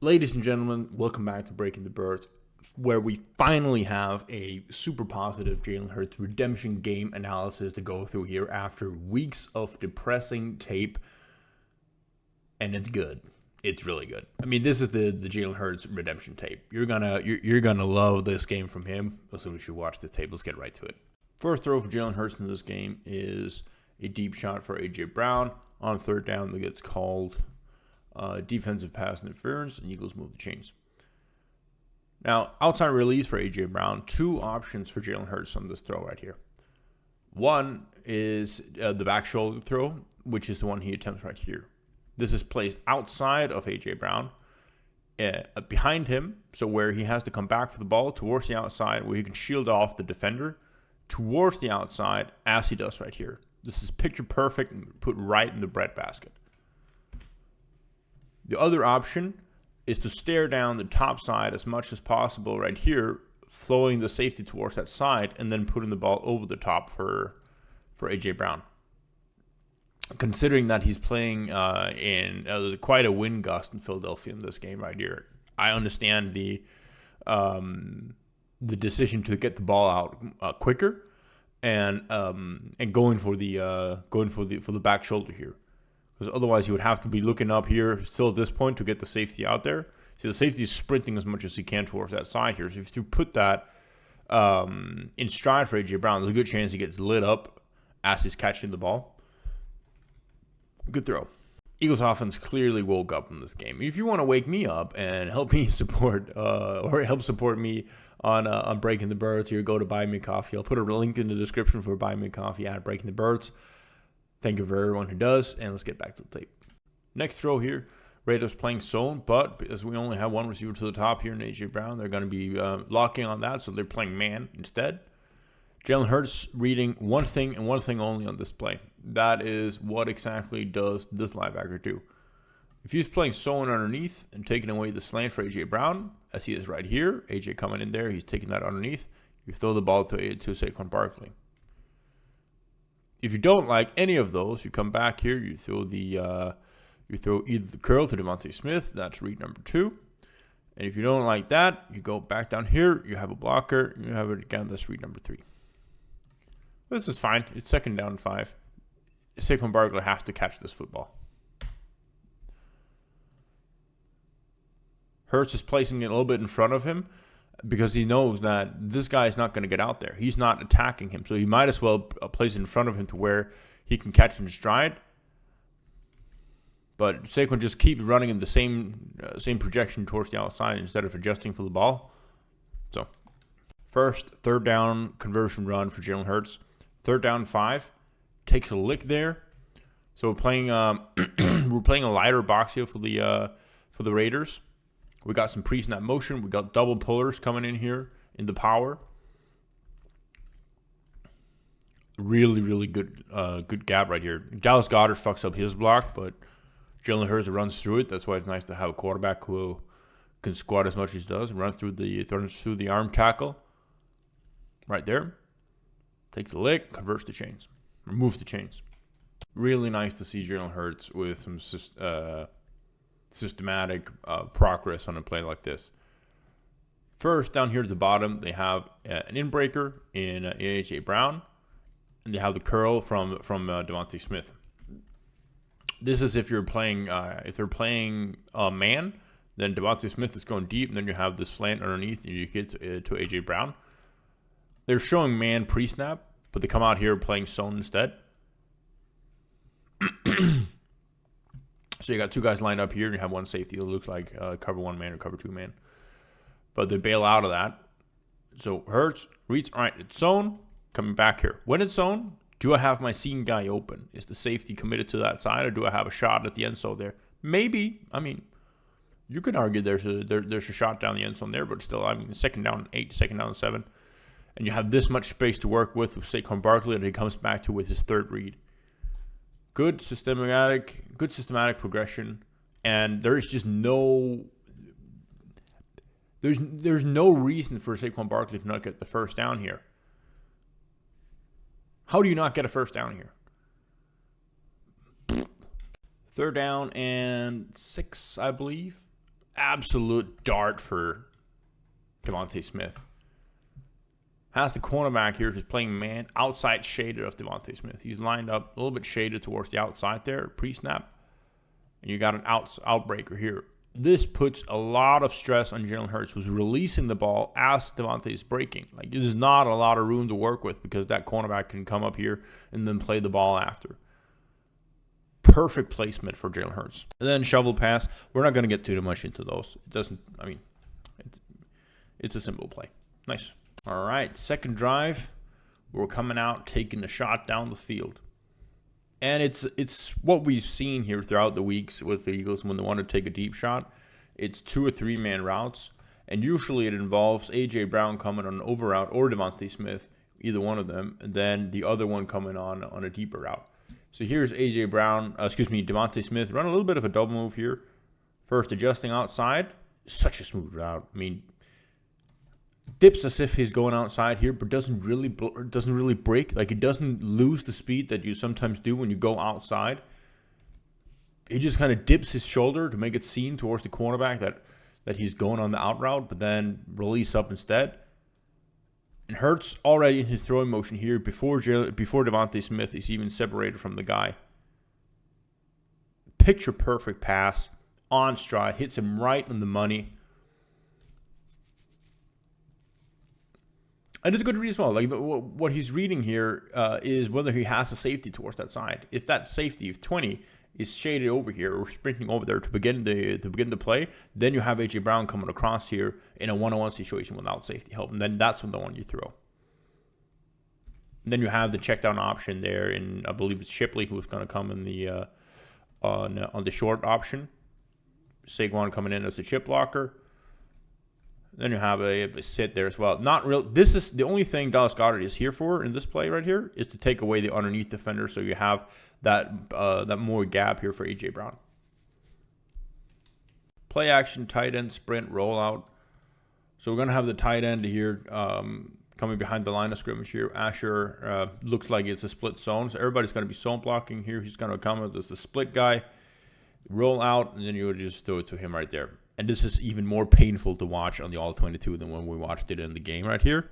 Ladies and gentlemen, welcome back to Breaking the Birds, where we finally have a super positive Jalen Hurts redemption game analysis to go through here after weeks of depressing tape, and it's good. It's really good. I mean, this is the Jalen Hurts redemption tape. You're gonna love this game from him as soon as you watch this tape. Let's get right to it. First throw for Jalen Hurts in this game is a deep shot for A.J. Brown on third down that gets called defensive pass interference, and Eagles move the chains. Now, outside release for A.J. Brown, two options for Jalen Hurts on this throw right here. One is the back shoulder throw, which is the one he attempts right here. This is placed outside of A.J. Brown, behind him, so where he has to come back for the ball towards the outside, where he can shield off the defender towards the outside, as he does right here. This is picture perfect and put right in the breadbasket. The other option is to stare down the top side as much as possible right here, flowing the safety towards that side, and then putting the ball over the top for A.J. Brown. Considering that he's playing in quite a wind gust in Philadelphia in this game right here, I understand the decision to get the ball out quicker and going for the back shoulder here. Because otherwise, you would have to be looking up here still at this point to get the safety out there. See, the safety is sprinting as much as he can towards that side here. So if you put that in stride for A.J. Brown, there's a good chance he gets lit up as he's catching the ball. Good throw. Eagles offense clearly woke up in this game. If you want to wake me up and help me support me on Breaking the Birds, here, go to Buy Me Coffee. I'll put a link in the description for Buy Me Coffee at Breaking the Birds. Thank you for everyone who does, and let's get back to the tape. Next throw here, Raiders playing zone, but because we only have one receiver to the top here in A.J. Brown, they're going to be locking on that, so they're playing man instead. Jalen Hurts reading one thing and one thing only on this play. That is, what exactly does this linebacker do? If he's playing zone underneath and taking away the slant for A.J. Brown, as he is right here, A.J. coming in there, he's taking that underneath, you throw the ball to Saquon Barkley. If you don't like any of those, you come back here. You throw either the curl to Devontae Smith. That's read number 2. And if you don't like that, you go back down here. You have a blocker. You have it again. That's read number 3. This is fine. It's second down and 5. Saquon Barkley has to catch this football. Hurts is placing it a little bit in front of him, because he knows that this guy is not going to get out there. He's not attacking him, so he might as well place it in front of him to where he can catch in stride. But Saquon just keeps running in the same projection towards the outside instead of adjusting for the ball. So, first third down conversion run for Jalen Hurts. Third down 5, takes a lick there. So we're playing a lighter box here for the Raiders. We got some pre-snap motion. We got double pullers coming in here in the power. Really, really good gap right here. Dallas Goedert fucks up his block, but Jalen Hurts runs through it. That's why it's nice to have a quarterback who can squat as much as he does. Runs through the arm tackle. Right there. Takes the lick, converts the chains. Removes the chains. Really nice to see Jalen Hurts with some systematic progress on a play like this. First, down here at the bottom, they have an inbreaker in A.J. Brown, and they have the curl from Devontae Smith. This is if they're playing man, then Devontae Smith is going deep, and then you have this slant underneath, and you get to A.J. Brown. They're showing man pre-snap, but they come out here playing zone instead. So you got two guys lined up here, and you have one safety that looks like cover 1 man or cover 2 man. But they bail out of that. So Hurts reads, all right, it's zone, coming back here. When it's zone, do I have my seam guy open? Is the safety committed to that side, or do I have a shot at the end zone there? Maybe. I mean, you could argue there's a shot down the end zone there, but still, I mean, second down 8, second down 7. And you have this much space to work with Saquon Barkley, and he comes back to with his third read. Good systematic progression, and there's just no reason for Saquon Barkley to not get the first down here. How do you not get a first down here? Third down and 6, I believe. absolute dart for Devontae Smith. Has the cornerback here who's playing man outside shaded of Devontae Smith. He's lined up a little bit shaded towards the outside there, pre-snap. And you got an outbreaker here. This puts a lot of stress on Jalen Hurts, who's releasing the ball as Devontae is breaking. Like, there's not a lot of room to work with because that cornerback can come up here and then play the ball after. Perfect placement for Jalen Hurts. And then shovel pass. We're not going to get too much into those. It doesn't, I mean, it's a simple play. Nice. All right, second drive. We're coming out, taking a shot down the field. And it's what we've seen here throughout the weeks with the Eagles when they want to take a deep shot. It's 2 or 3 man routes. And usually it involves A.J. Brown coming on an over route or Devontae Smith, either one of them, and then the other one coming on a deeper route. So here's A.J. Brown, Devontae Smith, run a little bit of a double move here. First adjusting outside. Such a smooth route. I mean, dips as if he's going outside here, but doesn't really break. Like, it doesn't lose the speed that you sometimes do when you go outside. He just kind of dips his shoulder to make it seem towards the cornerback that he's going on the out route, but then release up instead. And Hurts already in his throwing motion here before Devontae Smith is even separated from the guy. Picture perfect pass on stride, hits him right on the money. And it's a good read as well. Like, what he's reading here is whether he has a safety towards that side. If that safety, if 20 is shaded over here or sprinting over there to begin the play, then you have A.J. Brown coming across here in a one-on-one situation without safety help, and then that's when the one you throw. And then you have the check down option there, and I believe it's Shipley who's going to come in the on the short option. Saquon coming in as the chip blocker. Then you have a sit there as well. Not real. This is the only thing Dallas Goedert is here for in this play right here, is to take away the underneath defender, so you have that more gap here for A.J. Brown. Play action, tight end, sprint, rollout. So we're going to have the tight end here coming behind the line of scrimmage here. Asher looks like it's a split zone, so everybody's going to be zone blocking here. He's going to come as the split guy, roll out, and then you would just throw it to him right there. And this is even more painful to watch on the All-22 than when we watched it in the game right here.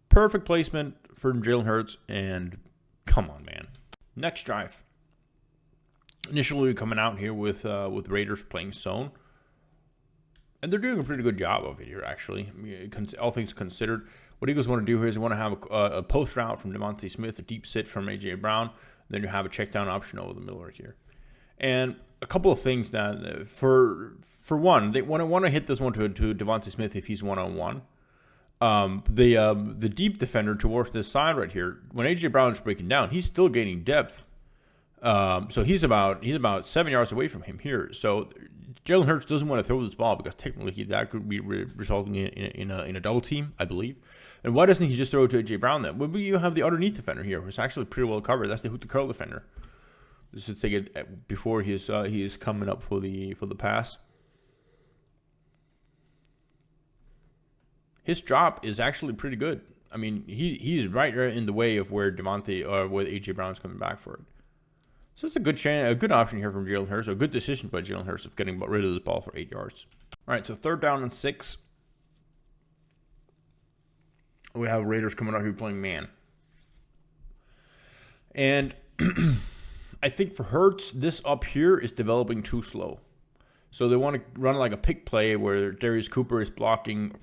Perfect placement for Jalen Hurts, and come on, man. Next drive. Initially coming out here with Raiders playing zone. And they're doing a pretty good job of it here, actually. I mean, all things considered. What Eagles want to do here is they want to have a post route from Devontae Smith, a deep sit from A.J. Brown. Then you have a check down option over the middle right here. And a couple of things that, for one, they want to hit this one to Devontae Smith if he's one-on-one. The deep defender towards this side right here, when A.J. Brown is breaking down, he's still gaining depth. So he's about 7 yards away from him here. So Jalen Hurts doesn't want to throw this ball because technically that could be resulting in a double team, I believe. And why doesn't he just throw it to A.J. Brown then? Well, you have the underneath defender here, who's actually pretty well covered. That's the hook to curl defender. This is take it before he is coming up for the pass. His drop is actually pretty good. I mean, he's right there in the way of where where A.J. Brown's coming back for it. So it's a good option here from Jalen Hurts. A good decision by Jalen Hurts of getting rid of this ball for 8 yards. All right, so 3rd down and 6. We have Raiders coming out here playing man. And I think for Hurts, this up here is developing too slow. So they want to run like a pick play where Darius Cooper is blocking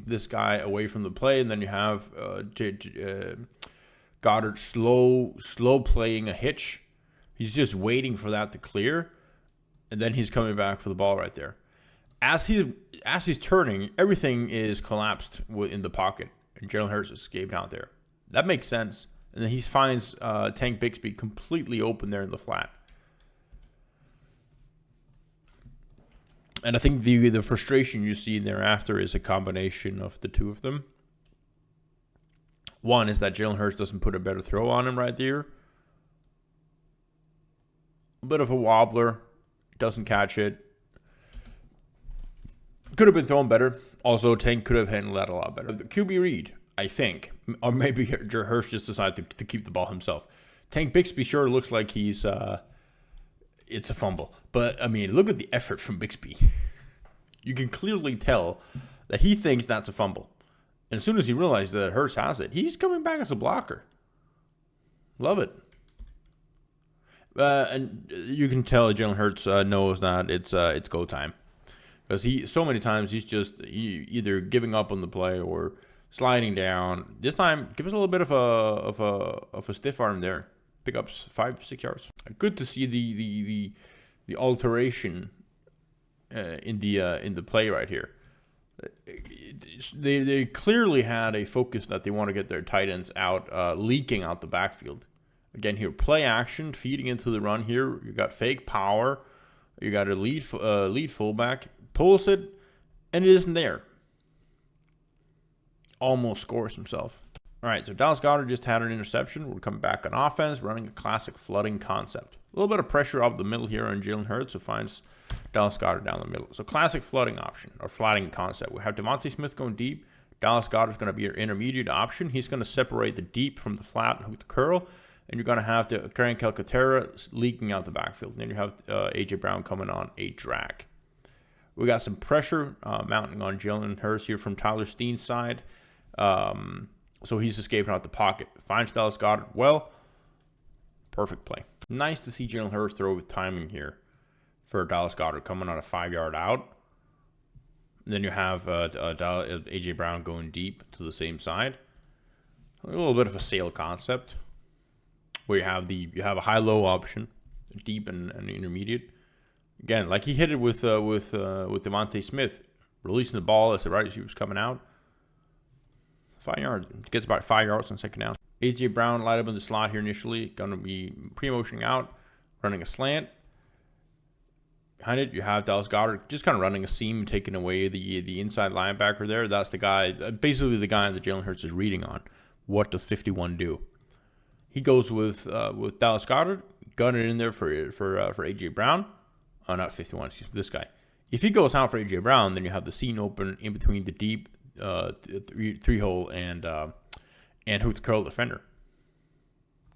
this guy away from the play, and then you have Goddard slow playing a hitch. He's just waiting for that to clear, and then he's coming back for the ball right there. As he's turning, everything is collapsed in the pocket, and Jalen Hurts escaped out there. That makes sense. And then he finds Tank Bigsby completely open there in the flat. And I think the frustration you see thereafter is a combination of the two of them. One is that Jalen Hurts doesn't put a better throw on him right there. A bit of a wobbler. Doesn't catch it. Could have been thrown better. Also, Tank could have handled that a lot better. The QB read, I think, or maybe Hurts just decided to keep the ball himself. Tank Bigsby sure looks like he's it's a fumble. But, I mean, look at the effort from Bixby. You can clearly tell that he thinks that's a fumble. And as soon as he realizes that Hurts has it, he's coming back as a blocker. Love it. And you can tell Jalen Hurts knows that it's go time. Because so many times he's just either giving up on the play or sliding down. This time, give us a little bit of a stiff arm there. Pickups 5-6 yards. Good to see the alteration in the play right here. They clearly had a focus that they want to get their tight ends out, leaking out the backfield. Again, here, play action, feeding into the run here. You got fake power. You got a lead fullback. Pulls it, and it isn't there. Almost scores himself. All right, so Dallas Goedert just had an interception. We're coming back on offense, running a classic flooding concept. A little bit of pressure up the middle here on Jalen Hurts, who finds Dallas Goedert down the middle. So classic flooding option, or flooding concept. We have Devontae Smith going deep. Dallas Goedert is going to be your intermediate option. He's going to separate the deep from the flat and hook the curl. And you're going to have the Karen Calcaterra leaking out the backfield. And then you have A.J. Brown coming on a drag. We got some pressure mounting on Jalen Hurts here from Tyler Steen's side. So he's escaping out the pocket. Finds Dallas Goedert well. Perfect play. Nice to see Jalen Hurts throw with timing here for Dallas Goedert coming on a 5-yard out. And then you have A.J. Brown going deep to the same side. A little bit of a sail concept where you have a high-low option, deep and intermediate. Again, like he hit it with Devontae Smith, releasing the ball as the right receiver was coming out. 5 yards. Gets about 5 yards on second down. A.J. Brown light up in the slot here initially. Going to be pre-motioning out, running a slant. Behind it, you have Dallas Goedert just kind of running a seam, taking away the inside linebacker there. That's the guy, basically the guy that Jalen Hurts is reading on. What does 51 do? He goes with Dallas Goedert, gun it in there for A.J. Brown. Oh, not 51, excuse me, this guy. If he goes out for A.J. Brown, then you have the seam open in between the deep three-hole and hook the curl defender.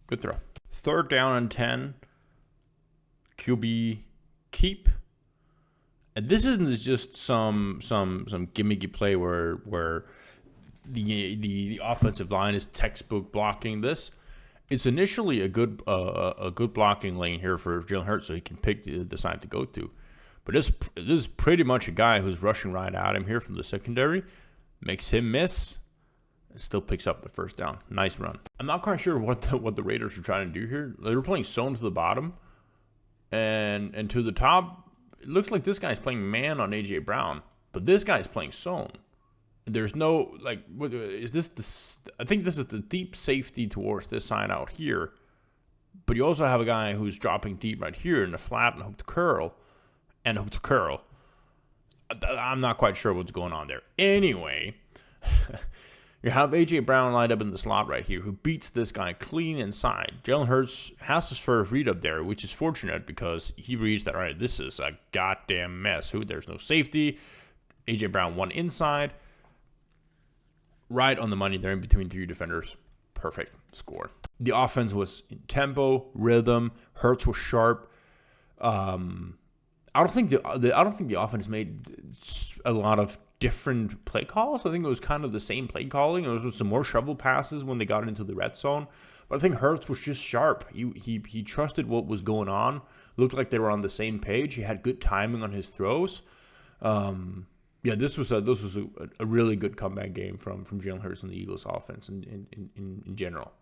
Good throw. 3rd down and 10. QB keep. And this isn't just some gimmicky play where the offensive line is textbook blocking this. It's initially a good blocking lane here for Jalen Hurts, so he can pick the side to go to. But this is pretty much a guy who's rushing right at him here from the secondary, makes him miss, and still picks up the 1st down. Nice run. I'm not quite sure what the Raiders are trying to do here. They were playing zone to the bottom, and to the top. It looks like this guy's playing man on A.J. Brown, but this guy's playing zone. There's no, what is this? I think this is the deep safety towards this side out here. But you also have a guy who's dropping deep right here in the flat and hook the curl. I'm not quite sure what's going on there. Anyway, you have A.J. Brown lined up in the slot right here who beats this guy clean inside. Jalen Hurts has his first read up there, which is fortunate because he reads that, all right, this is a goddamn mess. There's no safety. A.J. Brown one inside. Right on the money there in between 3 defenders. Perfect score. The offense was in tempo, rhythm. Hurts was sharp. I don't think the offense made a lot of different play calls. I think it was kind of the same play calling. There was some more shovel passes when they got into the red zone. But I think Hurts was just sharp. He trusted what was going on. Looked like they were on the same page. He had good timing on his throws. Yeah, this was a really good comeback game from Jalen Hurts and the Eagles offense in general.